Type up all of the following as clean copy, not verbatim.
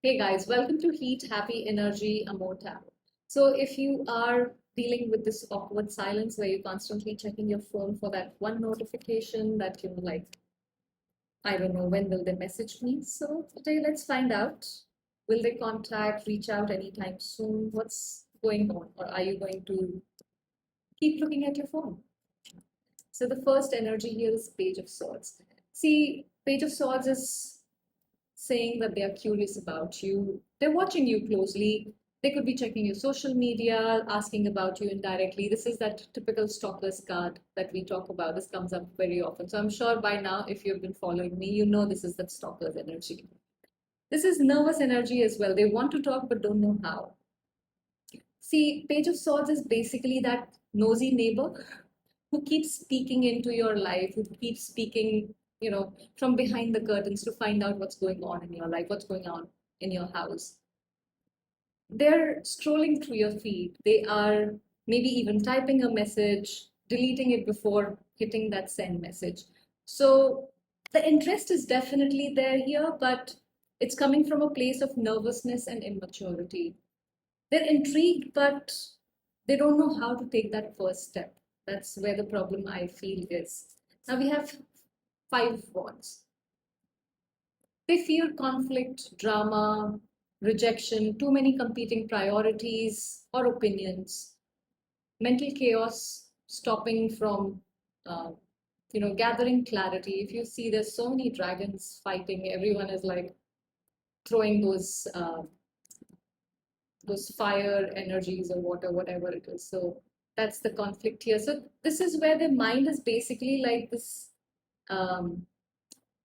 Hey guys, welcome to Heat, Happy Energy, Amor Tarot. So, if you are dealing with this awkward silence where you're constantly checking your phone for that one notification that like, I don't know, when will they message me? So, today let's find out. Will they contact, reach out anytime soon? What's going on? Or are you going to keep looking at your phone? So, the first energy here is Page of Swords. See, Page of Swords is saying that they are curious about you. They're watching you closely. They could be checking your social media, asking about you indirectly. This is that typical stalker's card that we talk about. This comes up very often. So I'm sure by now, if you've been following me, you know this is that stalker's energy. This is nervous energy as well. They want to talk but don't know how. See, Page of Swords is basically that nosy neighbor who keeps peeking into your life, who keeps speaking, from behind the curtains to find out what's going on in your life, what's going on in your house. They're strolling through your feed. They are maybe even typing a message, deleting it before hitting that send message. So the interest is definitely there here, but it's coming from a place of nervousness and immaturity. They're intrigued, but they don't know how to take that first step. That's where the problem I feel is. Now we have 5 wands. They fear conflict, drama, rejection, too many competing priorities or opinions, mental chaos, stopping from, uh, gathering clarity. If you see, there's so many dragons fighting. Everyone is like throwing those fire energies or water, whatever it is. So that's the conflict here. So this is where the mind is basically like this um,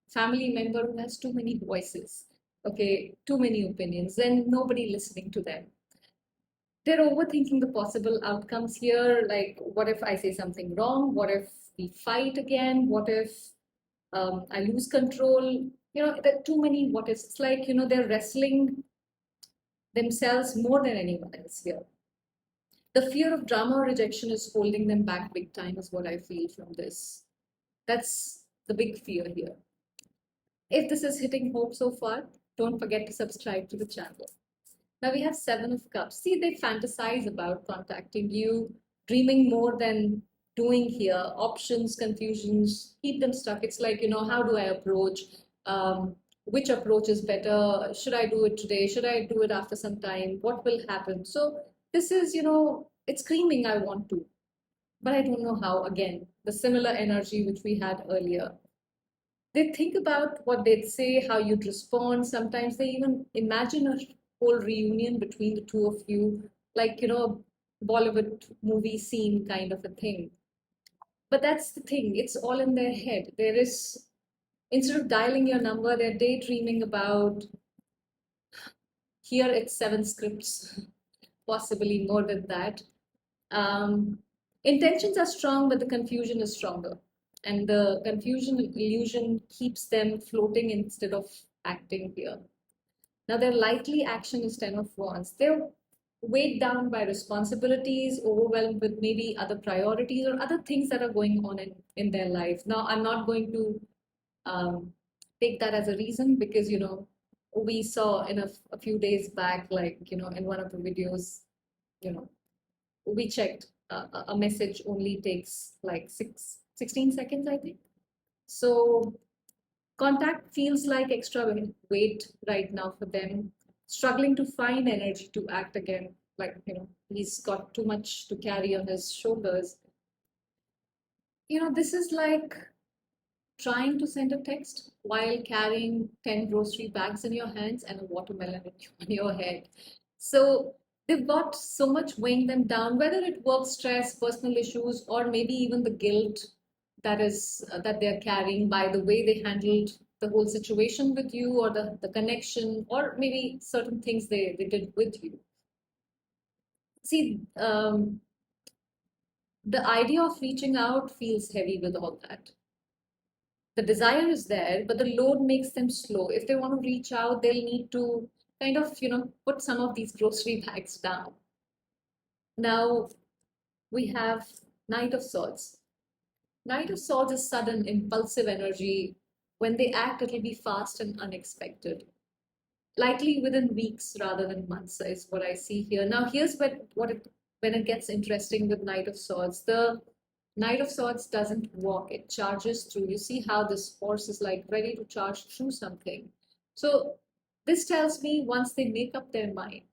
family member who has too many voices, okay, too many opinions, and nobody listening to them. They're overthinking the possible outcomes here. Like, what if I say something wrong? What if we fight again? What if I lose control? There are too many what ifs. It's like, they're wrestling themselves more than anyone else here. The fear of drama or rejection is holding them back big time, is what I feel from this. That's the big fear here. If this is hitting home so far, don't forget to subscribe to the channel. Now we have Seven of Cups. See, they fantasize about contacting you, dreaming more than doing here. Options, confusions, keep them stuck. It's like, how do I approach? Which approach is better? Should I do it today? Should I do it after some time? What will happen? So this is, it's screaming, I want to, but I don't know how. Again, the similar energy which we had earlier. They think about what they'd say, how you'd respond. Sometimes they even imagine a whole reunion between the two of you, like, a Bollywood movie scene kind of a thing. But that's the thing, it's all in their head. There is, instead of dialing your number, they're daydreaming about, here it's 7 scripts, possibly more than that. Um, Intentions are strong, but the confusion is stronger. And the confusion illusion keeps them floating instead of acting here. Now, their likely action is 10 of Wands. They're weighed down by responsibilities, overwhelmed with maybe other priorities or other things that are going on in their life. Now, I'm not going to um, take that as a reason because, we saw in a few days back, like, in one of the videos, you know, we checked a message only takes like 16 seconds, I think. So contact feels like extra weight right now for them, struggling to find energy to act again. Like, he's got too much to carry on his shoulders. This is like trying to send a text while carrying 10 grocery bags in your hands and a watermelon on your head. So they've got so much weighing them down, whether it work stress, personal issues, or maybe even the guilt that they're carrying by the way they handled the whole situation with you, or the connection, or maybe certain things they did with you. See, the idea of reaching out feels heavy with all that. The desire is there, but the load makes them slow. If they want to reach out, they'll need to kind of, put some of these grocery bags down. Now we have Knight of Swords. Knight of Swords is sudden, impulsive energy. When they act, it'll be fast and unexpected. likely within weeks rather than months is what I see here. Now, here's when it gets interesting with Knight of Swords. The Knight of Swords doesn't walk; it charges through. You see how this horse is like ready to charge through something. So this tells me once they make up their mind,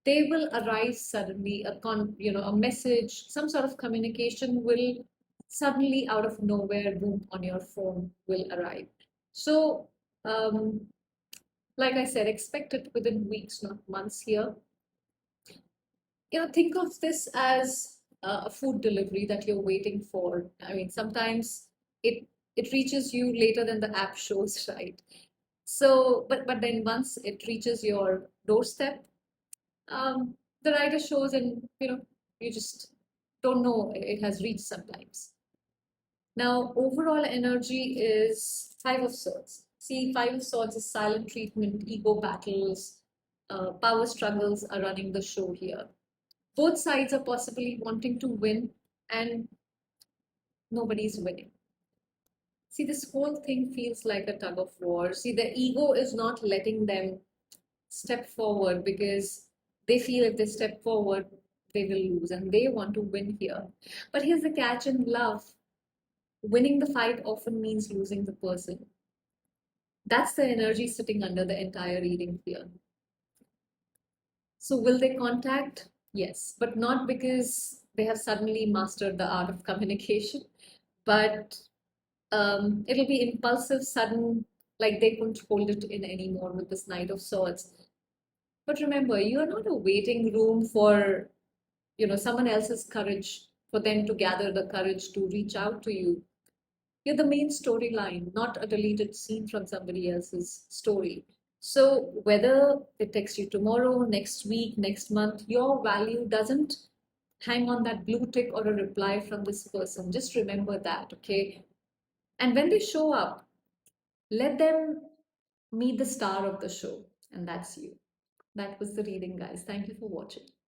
they will arise suddenly. A message, some sort of communication will suddenly out of nowhere, boom, on your phone will arrive. So. Um, like I said, expect it within weeks, not months here. Think of this as a food delivery that you're waiting for. I mean, sometimes it reaches you later than the app shows, right? So, but then once it reaches your doorstep, um, the rider shows, and you just don't know it has reached sometimes. Now, overall energy is Five of Swords. See, Five of Swords is silent treatment, ego battles, power struggles are running the show here. Both sides are possibly wanting to win, and nobody's winning. See, this whole thing feels like a tug of war. See, the ego is not letting them step forward because they feel if they step forward, they will lose, and they want to win here. But here's the catch in love: winning the fight often means losing the person. That's the energy sitting under the entire reading here. So, will they contact? Yes, but not because they have suddenly mastered the art of communication, but it'll be impulsive, sudden, like they couldn't hold it in anymore with this Knight of Swords. But remember, you are not a waiting room for someone else's courage, for them to gather the courage to reach out to you. You're the main storyline, not a deleted scene from somebody else's story. So whether they text you tomorrow, next week, next month, your value doesn't hang on that blue tick or a reply from this person. Just remember that, okay? And when they show up, let them meet the star of the show, and that's you. That was the reading, guys. Thank you for watching.